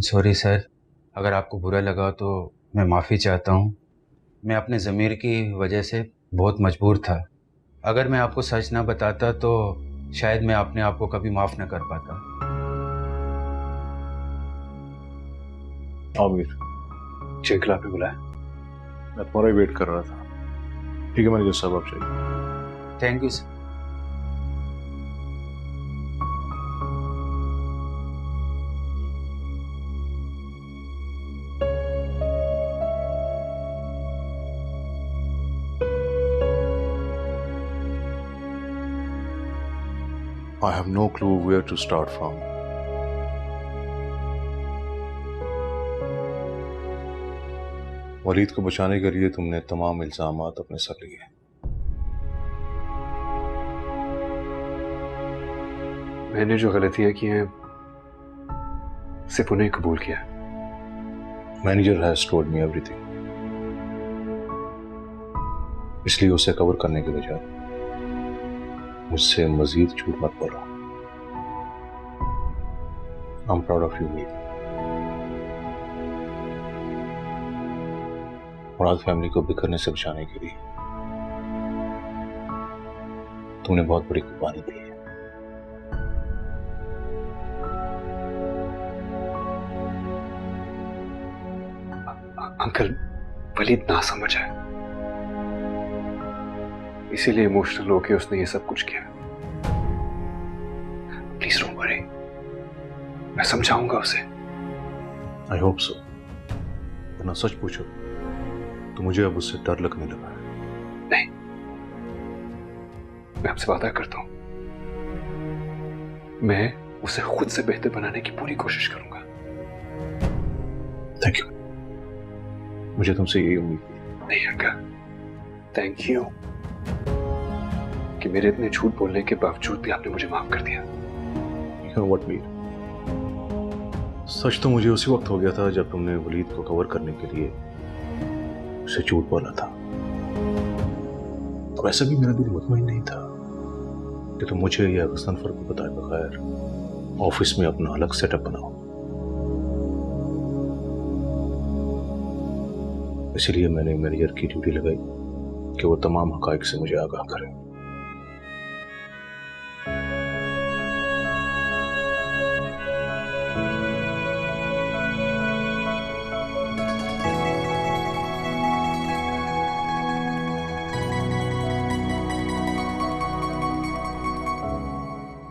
Sorry sir, अगर आपको बुरा लगा तो मैं माफ़ी चाहता हूँ। मैं अपने ज़मीर की वजह से बहुत मजबूर था। अगर मैं आपको सच ना बताता तो शायद मैं अपने आप को कभी माफ़ ना कर पाता। आमिर, अंकल आपने बुलाया? मैं तुम्हारा ही वेट कर रहा था। ठीक है, मैंने जो सब आप चाहिए। Thank you sir. I have no clue where to start from. Waleed को बचाने के लिए तुमने तमाम इल्जामात अपने सर लिए। मैंने जो गलतियां की हैं सिर्फ उन्हें कबूल किया। Manager has told me everything, इसलिए उसे कवर करने के बजाय मुझसे मजीद झूठ मत बोलो। I am proud of you Mir. Murad family को बिखरने से बचाने के लिए तुमने बहुत बड़ी कुर्बानी दी है। अंकल, वलीद ना समझ है, इसीलिए इमोशनल होके उसने ये सब कुछ किया। प्लीज डोंट वरी, मैं समझाऊंगा उसे। I hope so. वरना सच पूछो तो मुझे अब उससे डर लगने लगा है। नहीं, मैं आपसे वादा करता हूं, मैं उसे खुद से बेहतर बनाने की पूरी कोशिश करूंगा। Thank you. मुझे तुमसे यही उम्मीद थी। नहीं अंकल, थैंक यू कि मेरे इतने झूठ बोलने के बावजूद भी आपने मुझे माफ कर दिया। You know what, मीर, सच तो मुझे उसी वक्त हो गया था जब तुमने वलीद को कवर करने के लिए उसे झूठ बोला था। और ऐसा भी मेरा दिल मुतमईन नहीं था कि तुम मुझे या गज़नफर को बताए बगैर ऑफिस में अपना अलग सेटअप बनाओ। इसलिए मैंने मैनेजर की ड्यूटी लगाई कि वो तमाम हकाइक से मुझे आगाह करे।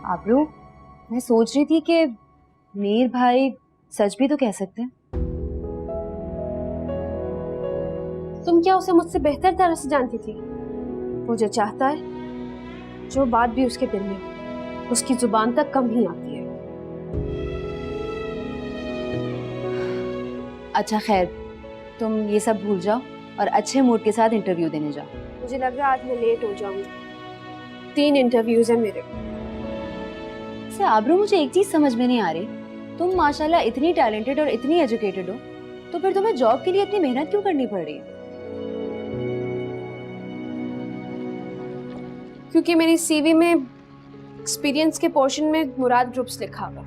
आबरू, मैं सोच रही थी कि मीर भाई सच भी तो कह सकते हैं। तुम क्या उसे मुझसे बेहतर तरह से जानती थी? वो जो चाहता है, जो बात भी उसके दिल में, उसकी जुबान तक कम ही आती है। अच्छा खैर, तुम ये सब भूल जाओ और अच्छे मूड के साथ इंटरव्यू देने जाओ। मुझे लग रहा है आज मैं लेट हो जाऊंगी। 3 इंटरव्यूज है मेरे। से आबरू, मुझे एक चीज समझ में नहीं आ रही, तुम माशाल्लाह इतनी टैलेंटेड और इतनी एजुकेटेड हो, तो फिर तुम्हें जॉब के लिए इतनी मेहनत क्यों करनी पड़ रही है? क्योंकि मेरी सीवी में एक्सपीरियंस के पोर्शन में मुराद ग्रुप्स लिखा हुआ,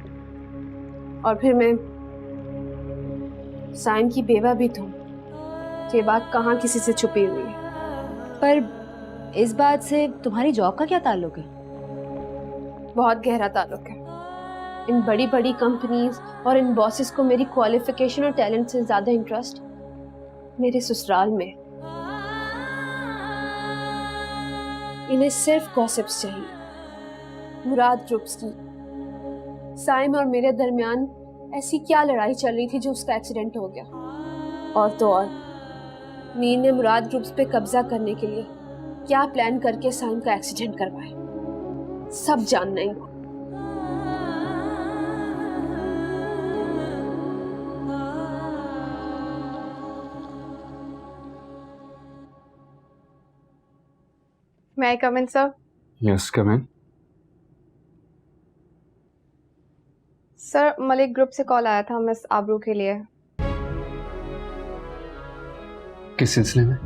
और फिर मैं साइन की बेवा भी हूँ। ये बात कहाँ किसी से छुपी हुई है। पर इस बात से तुम्हारी जॉब का क्या ताल्लुक है? बहुत गहरा ताल्लुक है। इन बड़ी बड़ी कंपनीज और इन बॉसेस को मेरी क्वालिफिकेशन और टैलेंट से ज्यादा इंटरेस्ट मेरे ससुराल में। इन्हें सिर्फ गॉसिप्स चाहिए। मुराद ग्रुप्स की साइम और मेरे दरमियान ऐसी क्या लड़ाई चल रही थी जो उसका एक्सीडेंट हो गया। और तो और मीर ने मुराद ग्रुप्स पे कब्जा करने के लिए क्या प्लान करके साइम का एक्सीडेंट करवाए, सब जानना ही। May I come in, sir? Yes, come in. Sir, Malik group से कॉल आया था मिस आबरू के लिए। किस सिलसिले में?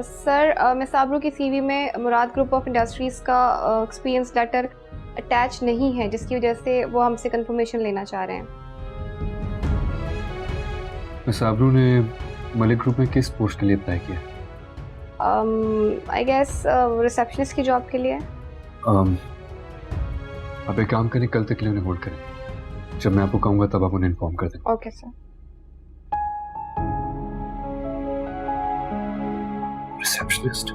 सर, मिस आबरू की सीवी में मुराद ग्रुप ऑफ इंडस्ट्रीज का एक्सपीरियंस लेटर अटैच नहीं है, जिसकी वजह से वो हमसे कंफर्मेशन लेना चाह रहे हैं। मिस आबरू ने मलिक ग्रुप में किस पोस्ट के लिए अप्लाई किया? आई गेस रिसेप्शनिस्ट की जॉब के लिए। अब एक काम करें, कल तक के लिए उन्हें होल्ड करें। जब मैं आपको कहूँगा तब आप उन्हें इन्फॉर्म कर दें। Okay sir. रिसेप्शनिस्ट?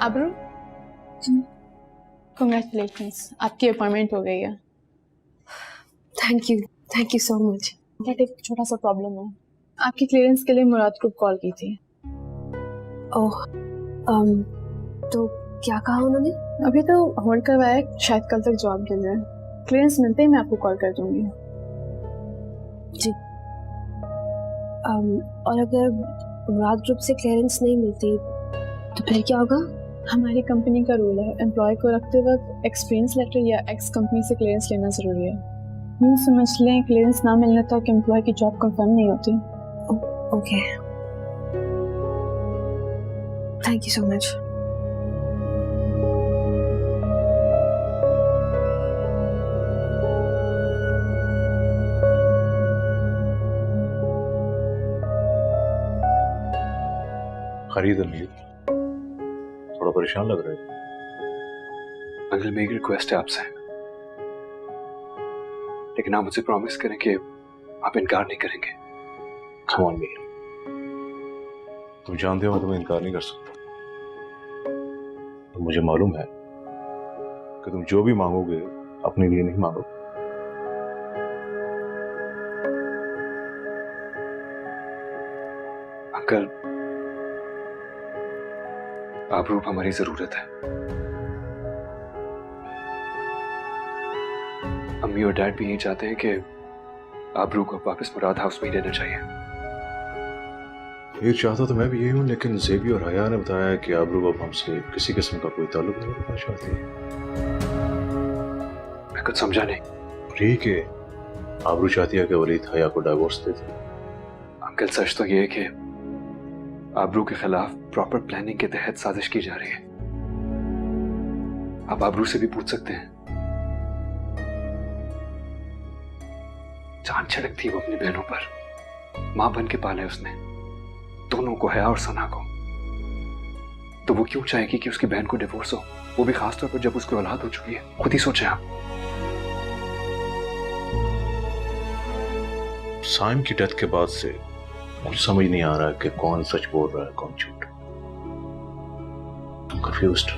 आबरू, कंग्रेचुलेशंस, आपकी अपॉइंटमेंट हो गई है। Thank you so much. But एक छोटा सा प्रॉब्लम है, आपकी क्लियरेंस के लिए मुराद ग्रुप कॉल की थी। ओह, तो क्या कहा उन्होंने? अभी तो होल्ड करवाया है, शायद कल तक जॉब दे दें। क्लियरेंस मिलते ही मैं आपको कॉल कर दूंगी। जी। और अगर मुराद ग्रुप से क्लियरेंस नहीं मिलती तो फिर क्या होगा? हमारी कंपनी का रूल है, एम्प्लॉय को रखते वक्त एक्सपीरियंस लेटर या एक्स कंपनी से क्लियरेंस लेना जरूरी है। यूँ समझ लें, क्लियरेंस ना मिलने तक एम्प्लॉय की जॉब कंफर्म नहीं होती। Okay, thank you so much. खरीद अमीर, थोड़ा परेशान लग रहे हो। अंकल, मेरी रिक्वेस्ट है आपसे, लेकिन आप मुझे प्रॉमिस करें कि आप इनकार नहीं करेंगे। Come on, मीर, तुम जानते हो मैं तुम्हें इनकार नहीं कर सकता। तो मुझे मालूम है कि तुम जो भी मांगोगे अपने लिए नहीं मांगोगे। अंकल, आबरू हमारी जरूरत है। अम्मी और डैड भी यही चाहते हैं कि आबरू को वापस मुराद हाउस में ही रहना चाहिए। ये चाहता तो मैं भी यही हूँ, लेकिन जेबी और हया ने बताया कि आबरू अब हमसे किसी किस्म का कोई ताल्लुक नहीं रखना चाहती। मैं कुछ समझा नहीं। ठीक है, आबरू चाहती है कि वलीद हया को डाइवोर्स दे दे। अंकल, सच तो ये है कि आबरू के खिलाफ प्रॉपर प्लानिंग के तहत साजिश की जा रही है। आप आबरू से भी पूछ सकते हैं। जान छिड़कती वो अपनी बहनों पर, मां बन के पाला है उसने दोनों को, हया और सना को। तो वो क्यों चाहेगी कि उसकी बहन को डिवोर्स हो, वो भी खासतौर पर जब उसकी औलाद हो चुकी है? खुद ही सोचें आप। साइम की डेथ के बाद से मुझे समझ नहीं आ रहा कि कौन सच बोल रहा है कौन झूठ। I'm confused.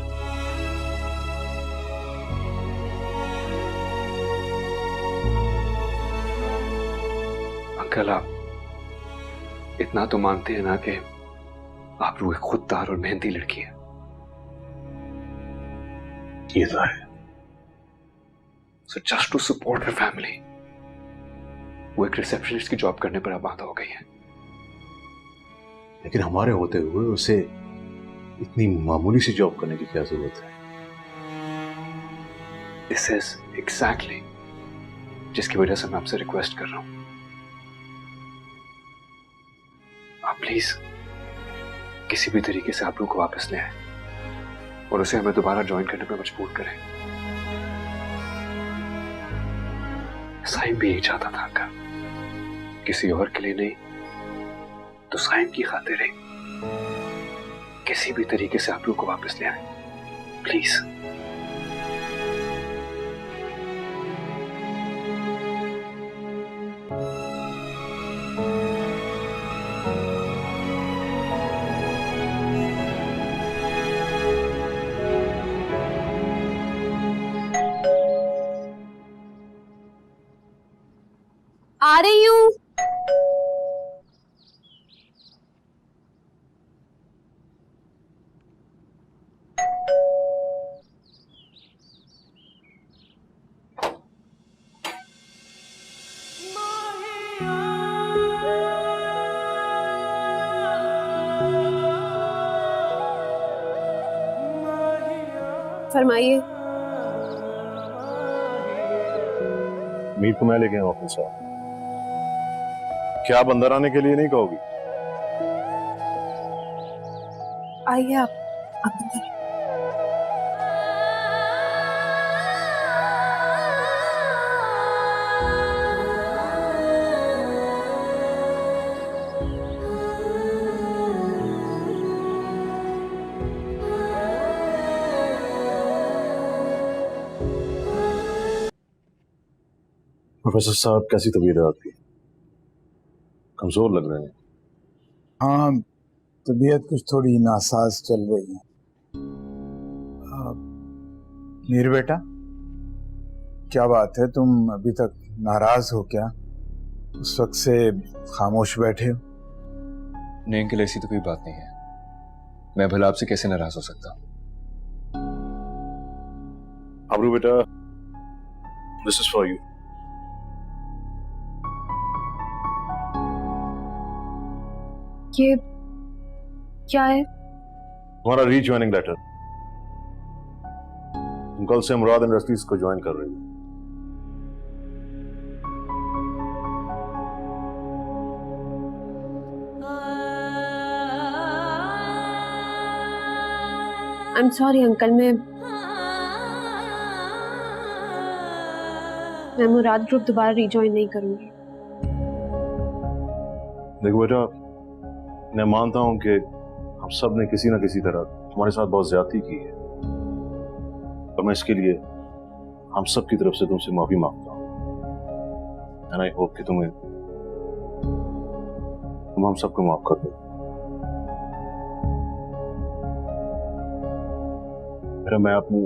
अंकल, आप इतना तो मानते हैं ना कि आबरू एक खुददार और मेहनती लड़की है? ये तो है। So just to support her family, वो एक रिसेप्शनिस्ट की जॉब करने पर आबाद हो गई है। लेकिन हमारे होते हुए उसे इतनी मामूली सी जॉब करने की क्या जरूरत है? This is exactly जिसकी वजह से मैं आपसे रिक्वेस्ट कर रहा हूं। आप प्लीज किसी भी तरीके से आबरू को वापस ले आए और उसे हमें दोबारा ज्वाइन करने पर मजबूर करें। साइम भी यही चाहता था अंकल, किसी और के लिए नहीं तो साइम की खातिर ही किसी भी तरीके से आबरू को वापस ले आए, प्लीज। आ रही हूँ। फरमाइए। मीर को मैं लेके आऊँ अपने साथ। क्या आप अंदर आने के लिए नहीं कहोगी? आइए आप अंदर। प्रोफेसर साहब, कैसी तबीयत है आपकी? कमजोर लग रहे हैं। हाँ, तबीयत कुछ थोड़ी नासाज चल रही है। मीर बेटा, क्या बात है, तुम अभी तक नाराज हो क्या? उस वक्त से खामोश बैठे हो। नहीं अंकल, ऐसी तो कोई बात नहीं है। मैं भला आपसे कैसे नाराज हो सकता हूँ? आबरू बेटा, दिस इज फॉर यू। ये क्या है? तुम्हारा रीज्वाइनिंग लेटर। तुम कल से मुराद इंडस्ट्रीज को ज्वाइन कर रही हो। आई एम सॉरी अंकल, मैं मुराद ग्रुप दोबारा रिजॉइन नहीं करूंगी। देखो बेटा, मैं मानता हूं कि हम सब ने किसी ना किसी तरह तुम्हारे साथ बहुत ज्यादती की है, और मैं इसके लिए हम सब की तरफ से तुमसे माफी मांगता हूं। एंड आई होप कि तुम हम सबको माफ कर दो। मेरा मैं अपने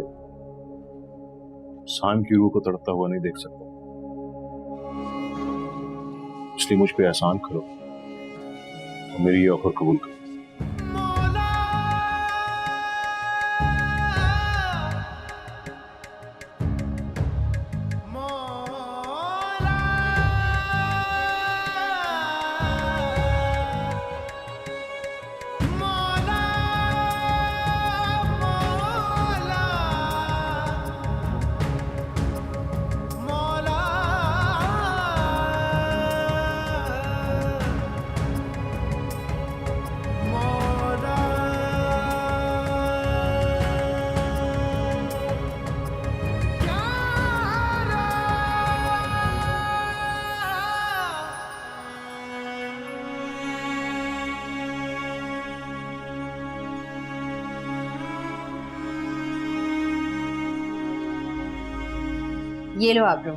साइम की रूह को तड़पता हुआ नहीं देख सकता, इसलिए मुझ पे एहसान करो और मेरी ये ऑफर कबूल करो। ये लो आबरू,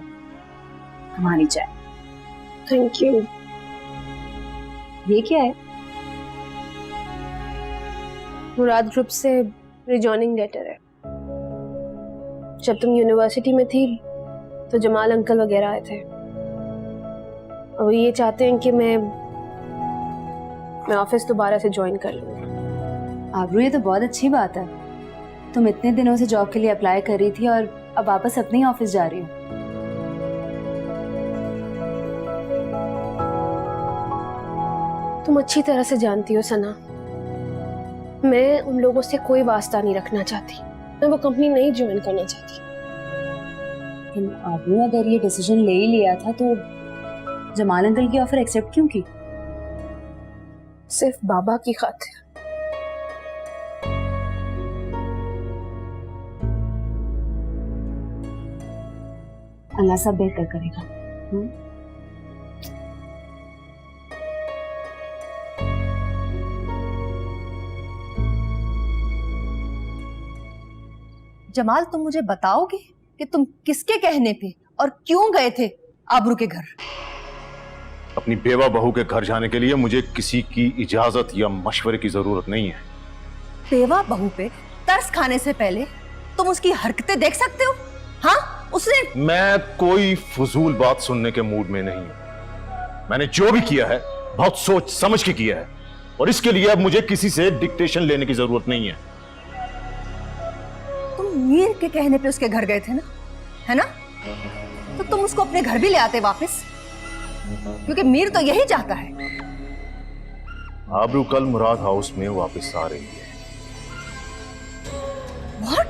हमारी चाय। Thank you. ये क्या है? मुराद ग्रुप से रिजॉइनिंग लेटर है। जब तुम यूनिवर्सिटी में थी तो जमाल अंकल वगैरह आए थे, और वो ये चाहते हैं कि मैं ऑफिस दोबारा से ज्वाइन कर लूँ। आबरू, ये तो बहुत अच्छी बात है। तुम इतने दिनों से जॉब के लिए अप्लाई कर रही थी और अब वापस अपने ही ऑफिस जा रही हो। तुम अच्छी तरह से जानती हो सना, मैं उन लोगों से कोई वास्ता नहीं रखना चाहती। मैं वो कंपनी नहीं ज्वाइन करना चाहती। लेकिन आबरू, अगर ये डिसीजन ले ही लिया था तो जमाल अंकल की ऑफर एक्सेप्ट क्यों की? सिर्फ बाबा की खातिर। अल्लाह सब बेहतर करेगा। जमाल, तुम मुझे बताओगे कि तुम किसके कहने पे और क्यों गए थे आबरू के घर? अपनी बेवा बहू के घर जाने के लिए मुझे किसी की इजाजत या मशवरे की जरूरत नहीं है। बेवा बहू पे तरस खाने से पहले तुम उसकी हरकतें देख सकते हो? हाँ, उसने मैं कोई फजूल बात सुनने के मूड में नहीं हूं। मैंने जो भी किया है बहुत सोच समझ के किया है, और इसके लिए अब मुझे किसी से डिक्टेशन लेने की जरूरत नहीं है। तुम मीर के कहने पे उसके घर गए थे ना, है ना? तो तुम उसको अपने घर भी ले आते वापस, क्योंकि मीर तो यही चाहता है। आबरू कल मुराद हाउस में वापस आ रही है। What?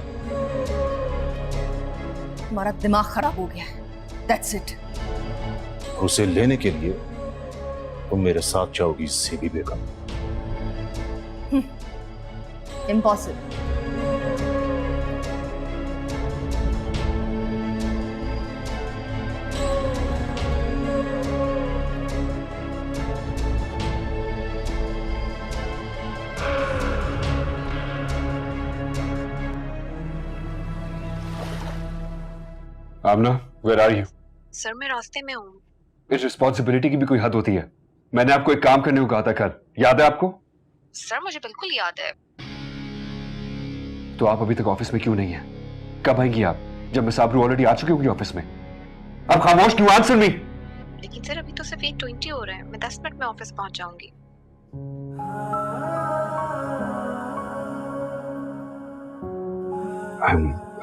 तुम्हारा दिमाग खराब हो गया है। That's it. उसे लेने के लिए तुम मेरे साथ जाओगी, से भी बेगम। Impossible. Amna, where are you? Sir मैं रास्ते में हूँ। इस रिस्पॉन्सिबिलिटी की भी कोई हद होती है। मैंने आपको एक काम करने को कहा था कल, याद है आपको? सर मुझे बिल्कुल याद है। तो आप अभी तक ऑफिस में क्यों नहीं है? कब आएंगी आप? जब मैं साबरू ऑलरेडी आ चुकी होंगी ऑफिस में। आप खामोश क्यों? Answer me. लेकिन सर अभी तो सिर्फ 8:20 हो रहे हैं, मैं 10 मिनट में ऑफिस पहुंच जाऊंगी।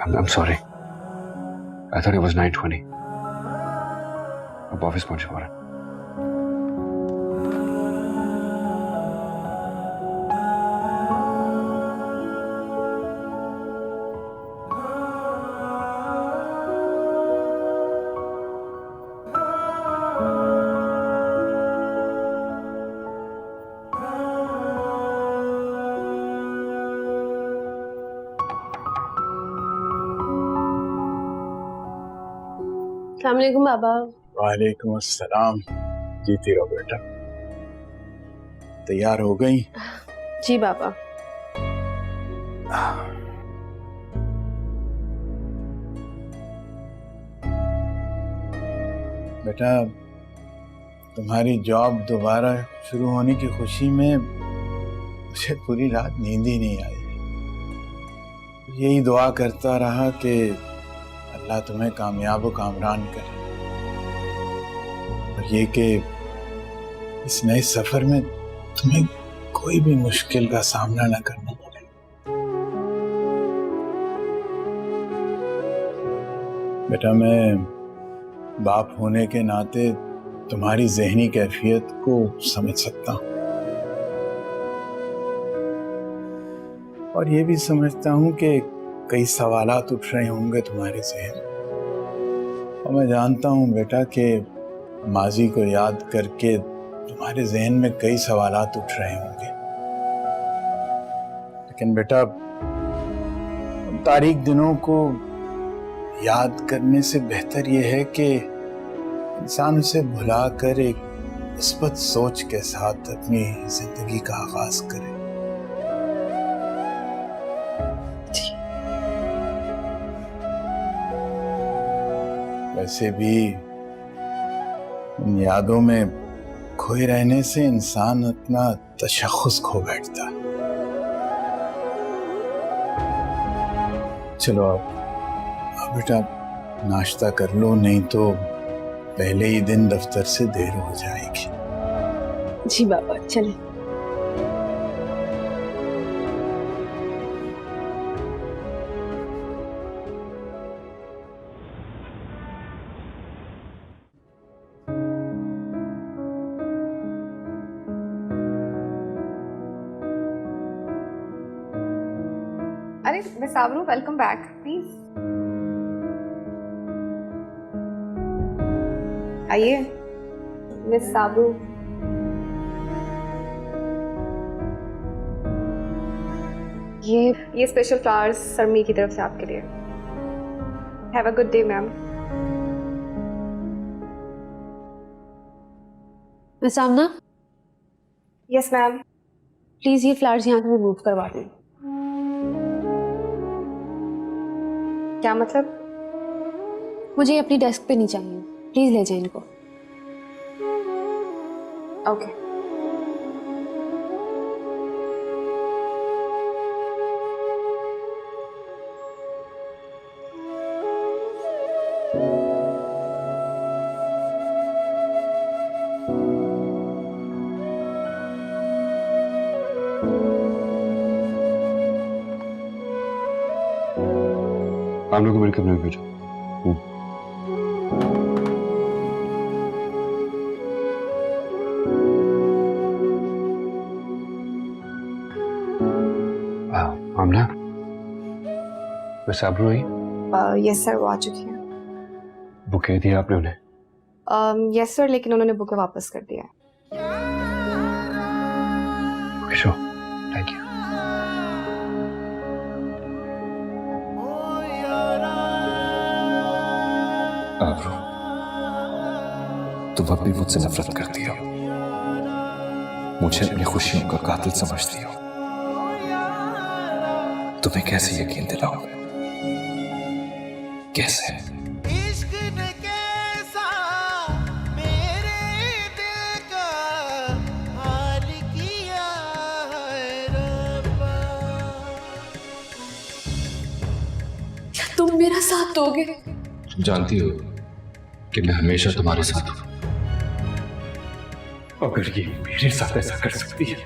I'm sorry. I thought it was 9:20. अब ऑफिस पहुंचे फौरन। अस्सलाम वालेकुम बाबा। वालेकुम अस्सलाम। जीती रहो बेटा। तैयार हो गई? जी बाबा। बेटा, तुम्हारी जॉब दोबारा शुरू होने की खुशी में मुझे पूरी रात नींद ही नहीं आई। यही दुआ करता रहा कि अल्लाह तुम्हें कामयाब व कामरान करे, और ये कि इस नए सफर में तुम्हें कोई भी मुश्किल का सामना न करना पड़े। बेटा, मैं बाप होने के नाते तुम्हारी जहनी कैफियत को समझ सकता हूँ, और ये भी समझता हूँ कि कई सवालात उठ रहे होंगे तुम्हारे ज़हन, और मैं जानता हूँ बेटा कि माजी को याद करके तुम्हारे जहन में कई सवालात उठ रहे होंगे। लेकिन बेटा, उन तारीख दिनों को याद करने से बेहतर यह है कि इंसान उसे भुलाकर एक मुस्बत सोच के साथ अपनी जिंदगी का आगाज करे। वैसे भी उन यादों में खोए रहने से इंसान अपना तशख़्ख़ुस खो बैठता। चलो अब बेटा नाश्ता कर लो, नहीं तो पहले ही दिन दफ्तर से देर हो जाएगी। जी बाबा, चलें। अरे miss Sabru, welcome back. Please आइए। मिस साबरू, ये स्पेशल फ्लावर्स सरमी की तरफ से आपके लिए। Have a good day ma'am. Miss Amna, yes ma'am. Please ये फ्लावर्स यहाँ से रिमूव करवा दें। क्या मतलब? मुझे अपनी डेस्क पे नहीं चाहिए, प्लीज ले जाए इनको। ओके। हम लोग को मेरे कमरे में भेजो। आमना, मैं साबरू आई? यस सर, वो आ चुकी है। बुके दिया आपने उन्हें? यस सर, लेकिन उन्होंने बुके वापस कर दिया है। Okay, sure, thank you. Aabroo, तुम अब भी मुझसे नफरत करती हो, मुझे अपनी खुशियों का कातिल समझती हो। तुम्हें कैसे यकीन दिलाऊं? कैसे? तुम मेरा साथ दोगे? तुम जानती हो कि मैं हमेशा तुम्हारे साथ हूं। अगर ये मेरे साथ ऐसा कर सकती है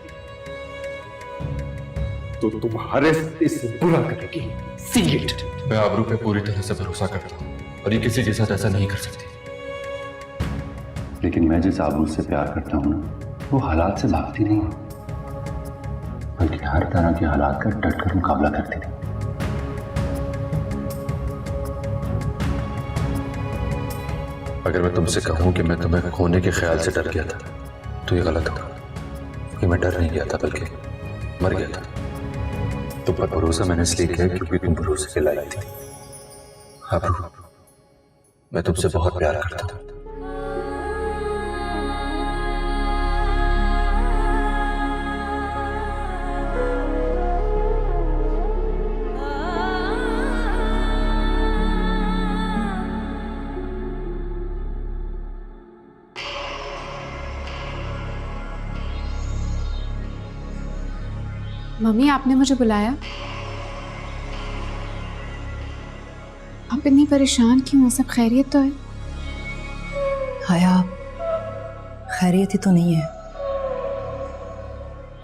तो तुम्हारे इससे बुरा करेगी। See it। मैं आबरू पे पूरी तरह से भरोसा करता हूं और ये किसी के साथ ऐसा नहीं कर सकती। लेकिन मैं जिस आबरू से प्यार करता हूँ ना, वो हालात से भागती नहीं है, बल्कि हर तरह के हालात का डटकर मुकाबला करती थी। अगर मैं तुमसे कहूं कि मैं तुम्हें खोने के ख्याल से डर गया था तो ये गलत होगा, क्योंकि मैं डर नहीं गया था बल्कि मर गया था। तुम पर भरोसा मैंने इसलिए किया क्योंकि तुम भरोसे के लायक थी। आबरू, मैं तुमसे बहुत प्यार करता हूं। मम्मी, आपने मुझे बुलाया? आप इतनी परेशान क्यों हो? सब खैरियत तो है? हया, खैरियत ही तो नहीं है।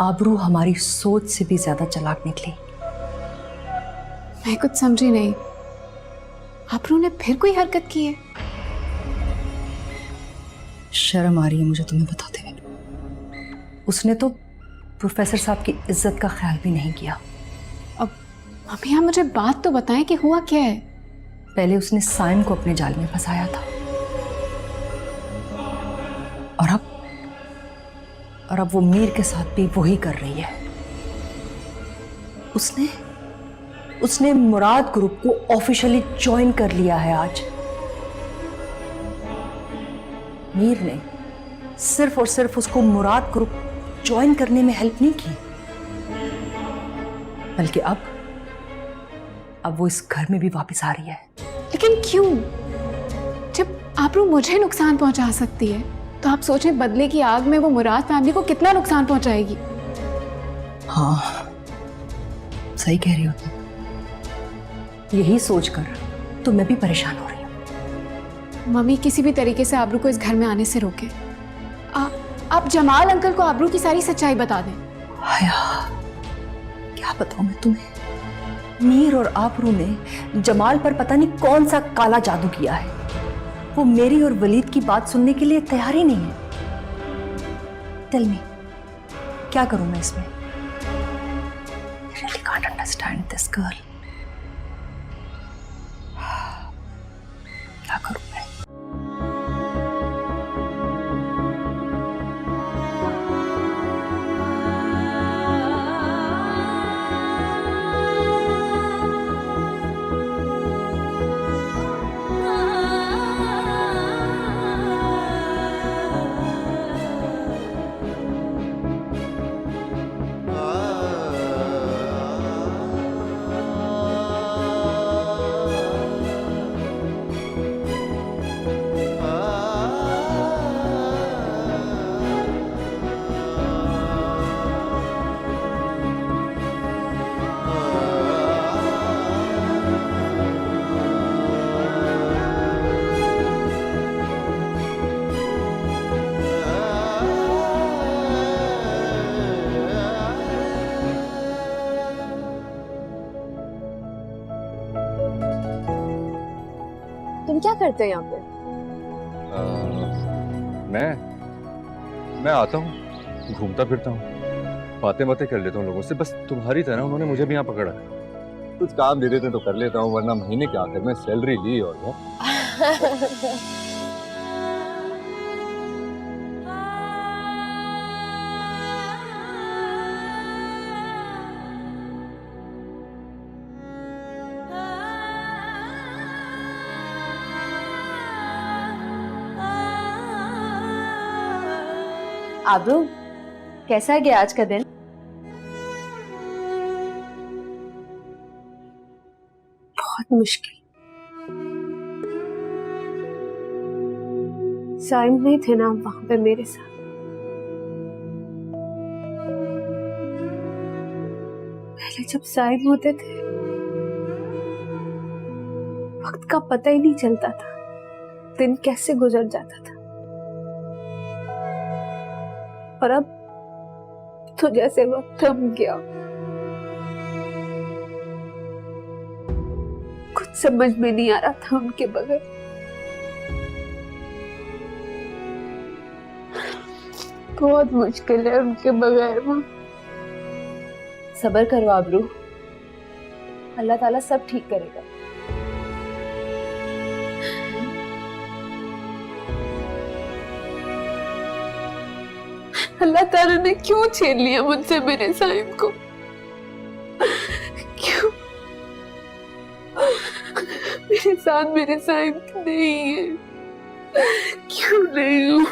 आबरू हमारी सोच से भी ज्यादा चालाक निकली। मैं कुछ समझी नहीं। आबरू ने फिर कोई हरकत की है? शर्म आ रही है मुझे तुम्हें बताते हुए। उसने तो प्रोफेसर साहब की इज्जत का ख्याल भी नहीं किया। अब मम्मी, आप मुझे बात तो बताएं कि हुआ क्या है? पहले उसने साइम को अपने जाल में फंसाया था और अब वो मीर के साथ भी वही कर रही है। उसने मुराद ग्रुप को ऑफिशियली ज्वाइन कर लिया है आज। मीर ने सिर्फ और सिर्फ उसको मुराद ग्रुप ज्वाइन करने में हेल्प नहीं की, बल्कि अब वो इस घर में भी वापस आ रही है। लेकिन क्यों? जब आबरू मुझे नुकसान पहुंचा सकती है तो आप सोचें बदले की आग में वो मुराद फैमिली को कितना नुकसान पहुंचाएगी। हाँ, सही कह रही हो तुम। यही सोचकर तो मैं भी परेशान हो रही हूँ। मम्मी, किसी भी तरीके से आबरू को इस घर में आने से रोके। आप जमाल अंकल को आबरू की सारी सच्चाई बता दें। हया, क्या बताऊं मैं तुम्हें? मीर और आबरू ने जमाल पर पता नहीं कौन सा काला जादू किया है। वो मेरी और वलीद की बात सुनने के लिए तैयार ही नहीं है। टेल मी, क्या करूं मैं इसमें? I really can't understand this girl. क्या करूं मैं? तुम क्या करते हो यहाँ पे? मैं आता हूँ, घूमता फिरता हूँ, बातें कर लेता हूँ लोगों से। बस तुम्हारी तरह उन्होंने मुझे भी यहाँ पकड़ा। कुछ काम दे देते तो कर लेता हूँ, वरना महीने के आखिर में सैलरी ली और आबरू, कैसा गया आज का दिन? बहुत मुश्किल। साइम नहीं थे ना वहां पे मेरे साथ। पहले जब साइम होते थे वक्त का पता ही नहीं चलता था, दिन कैसे गुजर जाता था। और अब तो जैसे वक्त थम गया, कुछ समझ में नहीं आ रहा था उनके बगैर। बहुत मुश्किल है उनके बगैर। मां, सब्र करो आबरू, अल्लाह ताला सब ठीक करेगा। अल्लाह ताला ने क्यों छीन लिया मुझसे मेरे साइम को? क्यों? मेरे साथ मेरे साइम नहीं है, क्यों नहीं हूँ?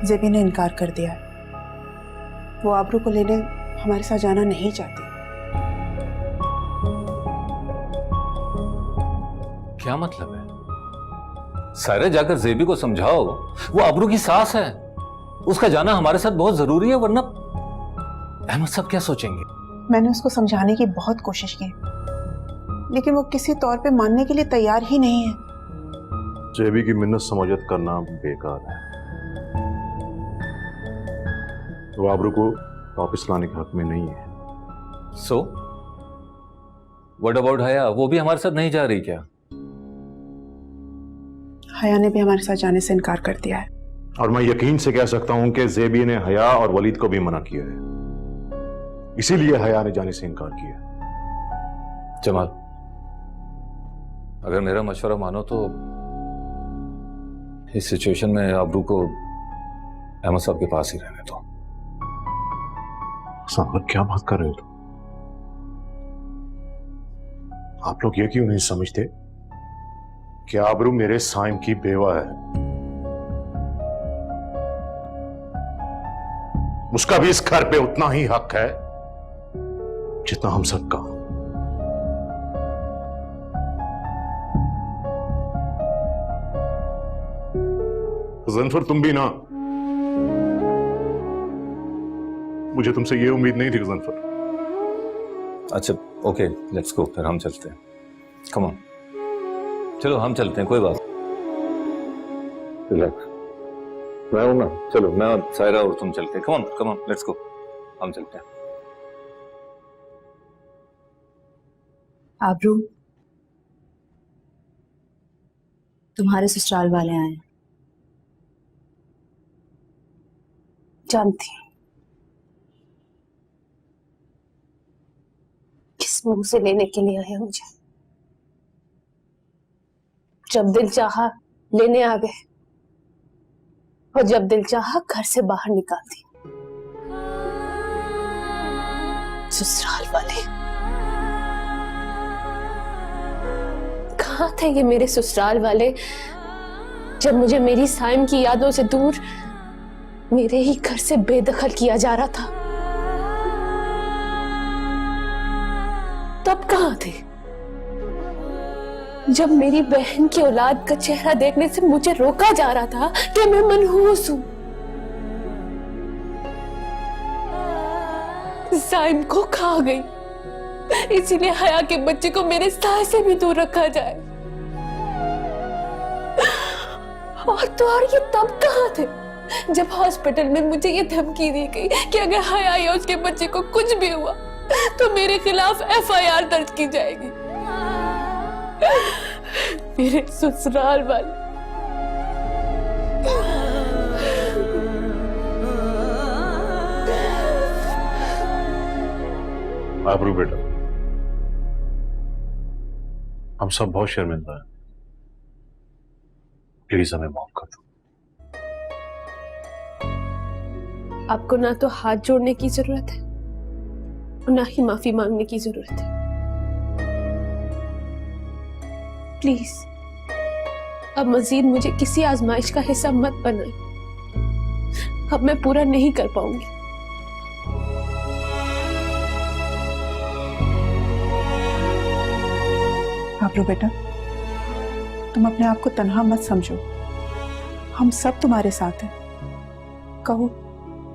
जेबी ने इनकार कर दिया है। वो आबरू को लेने हमारे साथ जाना नहीं चाहती। क्या मतलब है? सारे जाकर जेबी को समझाओ, वो आबरू की सास है, उसका जाना हमारे साथ बहुत जरूरी है, वरना अहमद साहब क्या सोचेंगे? मैंने उसको समझाने की बहुत कोशिश की, लेकिन वो किसी तौर पे मानने के लिए तैयार ही नहीं है। जेबी की मिन्नत समाजत करना बेकार है। वो आबरू को वापस लाने के हक में नहीं है। सो व्हाट अबाउट हया? वो भी हमारे साथ नहीं जा रही क्या? हया ने भी हमारे साथ जाने से इनकार कर दिया है। और मैं यकीन से कह सकता हूं कि जेबी ने हया और वलीद को भी मना किया है, इसीलिए हया ने जाने से इनकार किया। जमाल, अगर मेरा मशवरा मानो तो इस सिचुएशन में आबरू को अहमद साहब के पास ही रहने दो। साहब, क्या बात कर रहे हो तुम? आप लोग ये क्यों नहीं समझते कि आबरू मेरे साइम की बेवा है? उसका भी इस घर पे उतना ही हक है जितना हम सबका। ज़नफर, तुम भी ना, मुझे तुमसे ये उम्मीद नहीं थी ज़नफर। अच्छा ओके, लेट्स गो, फिर हम चलते हैं। कम ऑन, चलो हम चलते हैं, कोई बात। रिलैक्स, मैं हूं ना, चलो मैं और सायरा और तुम चलते हैं। कम ऑन लेट्स गो, हम चलते हैं। आबरू, तुम्हारे ससुराल वाले आए हैं। जानती हूँ किस मुंह से लेने के लिए आए मुझे। जब दिल चाहा लेने आ गए, और जब दिल चाहा घर से बाहर निकाल दी। ससुराल वाले कहाँ थे ये मेरे ससुराल वाले, जब मुझे मेरी साइम की यादों से दूर मेरे ही घर से बेदखल किया जा रहा था? तब कहाँ थे जब मेरी बहन की औलाद का चेहरा देखने से मुझे रोका जा रहा था कि मैं मनहूस हूं? साइम को खा गई, इसीलिए हया के बच्चे को मेरे साय से भी दूर रखा जाए। और ये तब कहाँ थे जब हॉस्पिटल में मुझे ये धमकी दी गई कि अगर हया या उसके बच्चे को कुछ भी हुआ तो मेरे खिलाफ FIR दर्ज की जाएगी। मेरे ससुराल वाले आबरू बेटा, हम सब बहुत शर्मिंदा हैं, प्लीज हमें माफ कर दो। आपको ना तो हाथ जोड़ने की जरूरत है और ना ही माफी मांगने की जरूरत है। प्लीज अब मजीद मुझे किसी आजमाइश का हिस्सा मत बनाए। अब मैं पूरा नहीं कर पाऊंगी। आबरू बेटा, तुम अपने आप को तन्हा मत समझो, हम सब तुम्हारे साथ हैं। कहो,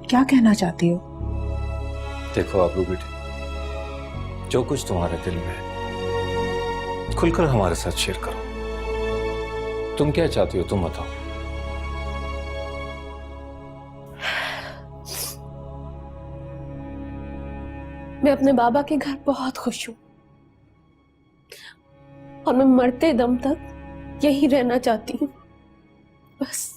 क्या कहना चाहती हो? देखो आबरू बेटी, जो कुछ तुम्हारे दिल में है खुलकर हमारे साथ शेयर करो। तुम क्या चाहती हो, तुम बताओ। मैं अपने बाबा के घर बहुत खुश हूं और मैं मरते दम तक यही रहना चाहती हूँ, बस।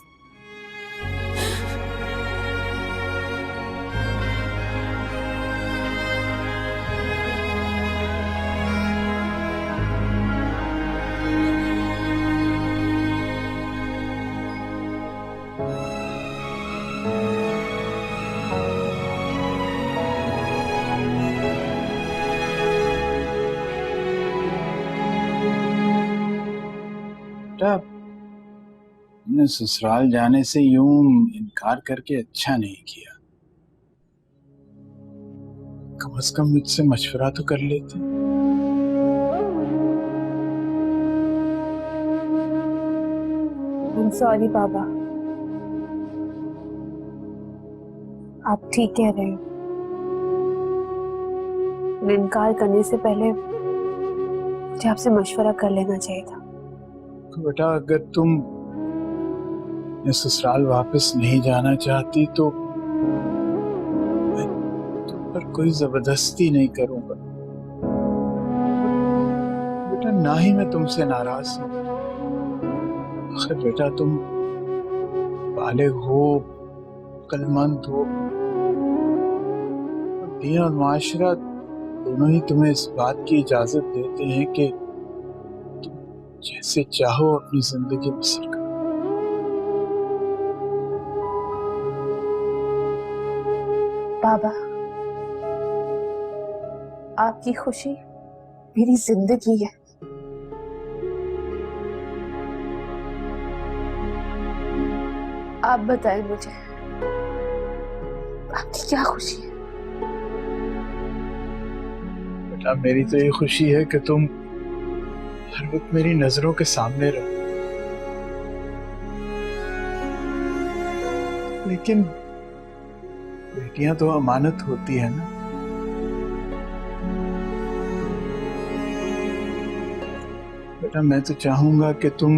तुमने ससुराल जाने से यूं इनकार करके अच्छा नहीं किया। कम से कम मुझसे मशवरा तो कर लेते। सॉरी बाबा, आप ठीक कह रहे हैं। इनकार करने से पहले मुझे आपसे मशवरा कर लेना चाहिए था। तो बेटा, अगर तुम ससुराल वापस नहीं जाना चाहती तो मैं तुम पर कोई जबरदस्ती नहीं करूंगा। बेटा, ना ही मैं तुमसे नाराज हूं। आखिर बेटा, तुम बालिग हो, अक्लमंद हो, दीन और माशरा दोनों ही तुम्हें इस बात की इजाजत देते हैं कि तुम जैसे चाहो अपनी जिंदगी बसर करो। बाबा, आपकी खुशी मेरी जिंदगी है। आप बताएं मुझे, आपकी क्या खुशी है? बेटा, मेरी तो ये खुशी है कि तुम हर वक्त मेरी नजरों के सामने रहो। लेकिन बेटियां तो अमानत होती है ना। बेटा, मैं तो चाहूंगा कि तुम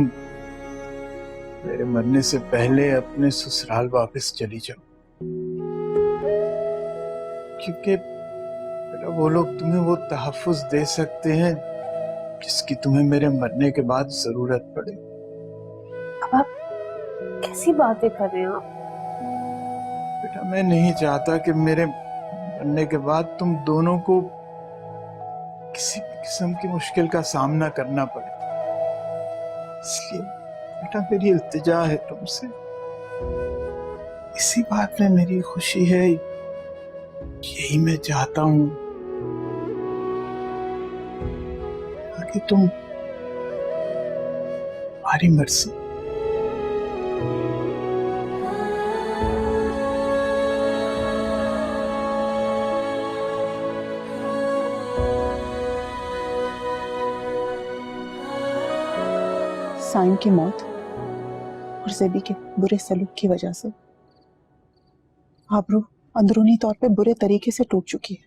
मेरे मरने से पहले अपने ससुराल वापस चली जाओ, क्योंकि बेटा वो लोग तुम्हें वो तहफ्फुज़ दे सकते हैं जिसकी तुम्हें मेरे मरने के बाद जरूरत पड़े। अब आप कैसी बातें कर रहे हैं आप? बेटा, मैं नहीं चाहता कि मेरे मरने के बाद तुम दोनों को किसी किस्म की मुश्किल का सामना करना पड़े। इसलिए बेटा, मेरी इल्तिजा है तुमसे, इसी बात में मेरी खुशी है, यही मैं चाहता हूं कि तुम हमारी मर्जी। साइम की मौत और ज़ेबी के बुरे सलूक की वजह से आबरू अंदरूनी तौर पे बुरे तरीके से टूट चुकी है।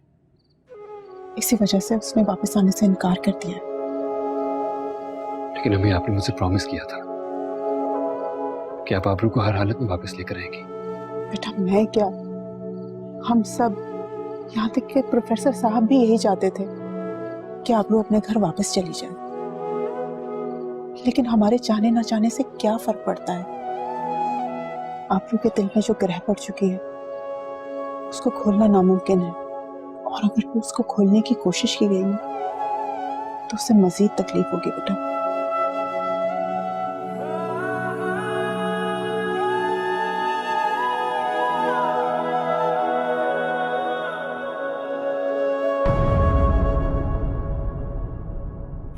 इसी वजह से उसने वापस आने से इनकार कर दिया है। लेकिन अम्मी, आपने मुझसे प्रॉमिस किया था कि आप आबरू को हर हालत में वापस लेकर आएंगी। बेटा, मैं क्या, हम सब, यहाँ तक कि प्रोफेसर साहब भी यही चाहते थे कि आबरू अपने घर वापस चली जाए। लेकिन हमारे चाहने ना चाहने से क्या फर्क पड़ता है? आबरू के दिल में जो ग्रह पड़ चुकी है उसको खोलना नामुमकिन है, और अगर उसको खोलने की कोशिश की गई ना तो उससे मजीद तकलीफ होगी बेटा।